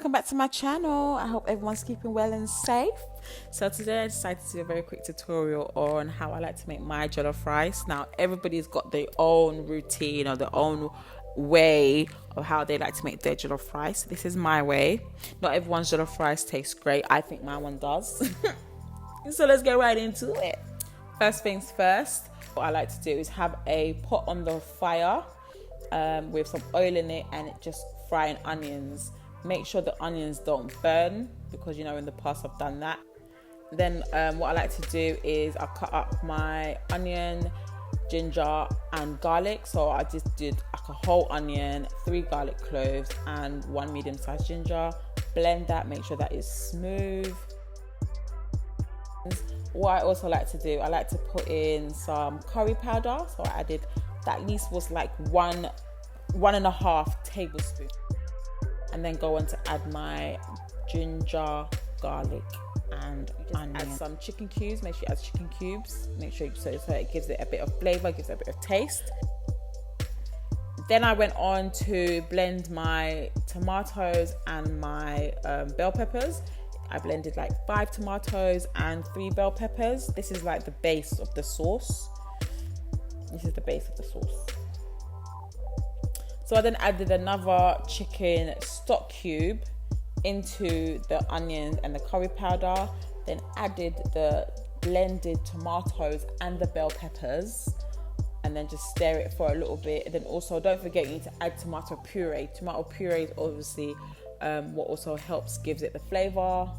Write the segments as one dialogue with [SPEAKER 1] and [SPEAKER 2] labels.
[SPEAKER 1] welcome back to my channel. I hope everyone's keeping well and safe. So today I decided to do a very quick tutorial on how I like to make my jollof rice. Now everybody's got their own routine or their own way of how they like to make their jollof rice. This is my way. Not everyone's jollof rice tastes great. I think my one does. So let's get right into it. First things first, what I like to do is have a pot on the fire with some oil in it and just frying onions. Make sure the onions don't burn because you know in the past I've done that. Then what I like to do is I cut up my onion, ginger and garlic. So I just did like a whole onion, 3 garlic cloves and 1 medium-sized ginger. Blend that, make sure that is smooth. What I also like to do, I like to put in some curry powder. So I added, that at least was like 1.5 tablespoons. And then go on to add my ginger, garlic, and onion. Add some chicken cubes. Make sure you add chicken cubes. Make sure so it gives it a bit of flavor, gives it a bit of taste. Then I went on to blend my tomatoes and my bell peppers. I blended like 5 tomatoes and 3 bell peppers. This is like the base of the sauce. This is the base of the sauce. So I then added another chicken stock cube into the onions and the curry powder. Then added the blended tomatoes and the bell peppers. And then just stir it for a little bit. And then also don't forget you need to add tomato puree. Tomato puree is obviously what also helps, gives it the flavor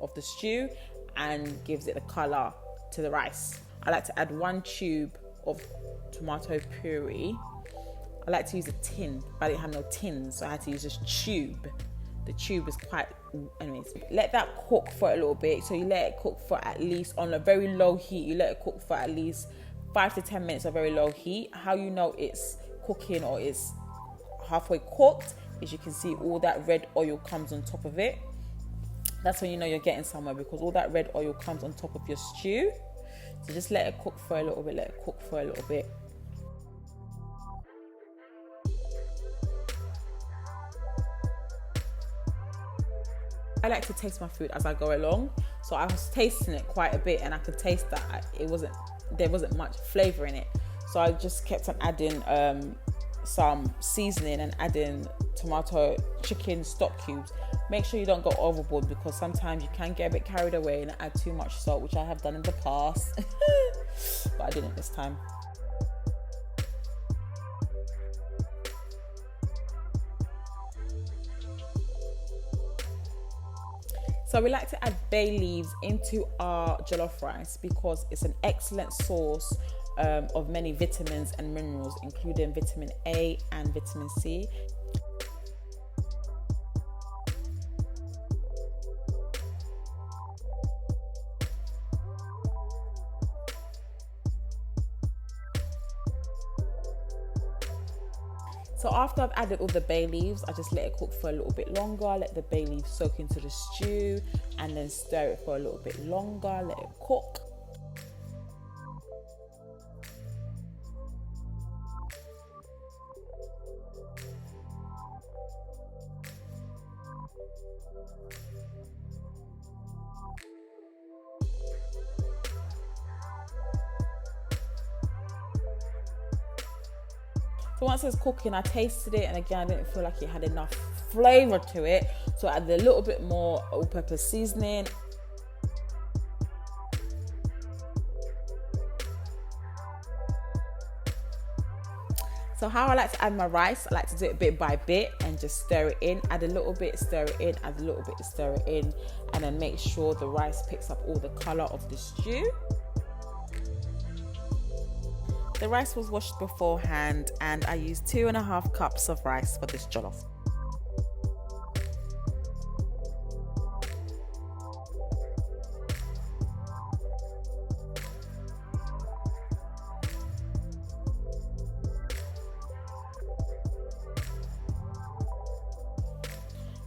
[SPEAKER 1] of the stew and gives it the color to the rice. I like to add 1 tube of tomato puree. I like to use a tin, but I didn't have no tins, so I had to use this tube. The tube is quite, anyways. Let that cook for a little bit. So you let it cook for at least, on a very low heat, you let it cook for at least 5 to 10 minutes of very low heat. How you know it's cooking or it's halfway cooked is you can see all that red oil comes on top of it. That's when you know you're getting somewhere, because all that red oil comes on top of your stew. So just let it cook for a little bit, let it cook for a little bit. I like to taste my food as I go along, so I was tasting it quite a bit and I could taste that there wasn't much flavor in it, so I just kept on adding some seasoning and adding tomato chicken stock cubes. Make sure you don't go overboard, because sometimes you can get a bit carried away and add too much salt, which I have done in the past but I didn't this time. So we like to add bay leaves into our jollof rice because it's an excellent source of many vitamins and minerals, including vitamin A and vitamin C. So after I've added all the bay leaves, I just let it cook for a little bit longer, let the bay leaves soak into the stew, and then stir it for a little bit longer, let it cook. So once it's cooking, I tasted it, and again, I didn't feel like it had enough flavor to it. So I added a little bit more all-purpose seasoning. So how I like to add my rice, I like to do it bit by bit and just stir it in. Add a little bit, stir it in, add a little bit, stir it in, and then make sure the rice picks up all the color of the stew. The rice was washed beforehand and I used 2.5 cups of rice for this jollof.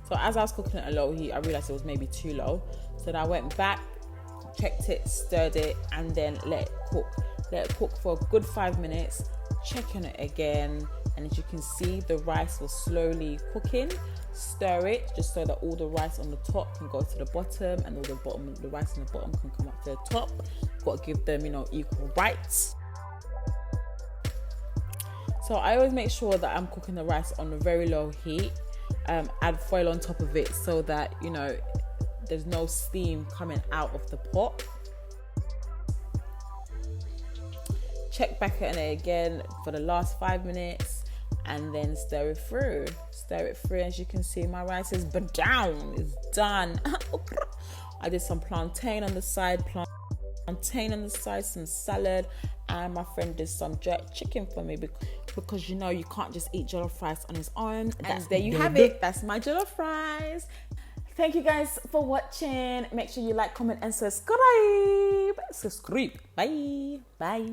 [SPEAKER 1] So as I was cooking at a low heat, I realized it was maybe too low. So then I went back, checked it, stirred it, and then let it cook. Let it cook for a good 5 minutes, check on it again,
[SPEAKER 2] And as you can see, the rice was slowly cooking. Stir it just so that all the rice on the top can go to the bottom and all the rice on the bottom can come up to the top. Got to give them, you know, equal rights. So I always make sure that I'm cooking the rice on a very low heat. Add foil on top of it so that, you know, there's no steam coming out of the pot. Check back on it again for the last 5 minutes and then stir it through. Stir it through. As you can see, my rice is down. It's done. I did some plantain on the side, some salad, and my friend did some jerk chicken for me because you know you can't just eat jollof rice on its own. And there you have it. That's my jollof rice. Thank you guys for watching. Make sure you like, comment, and subscribe. Bye. Bye.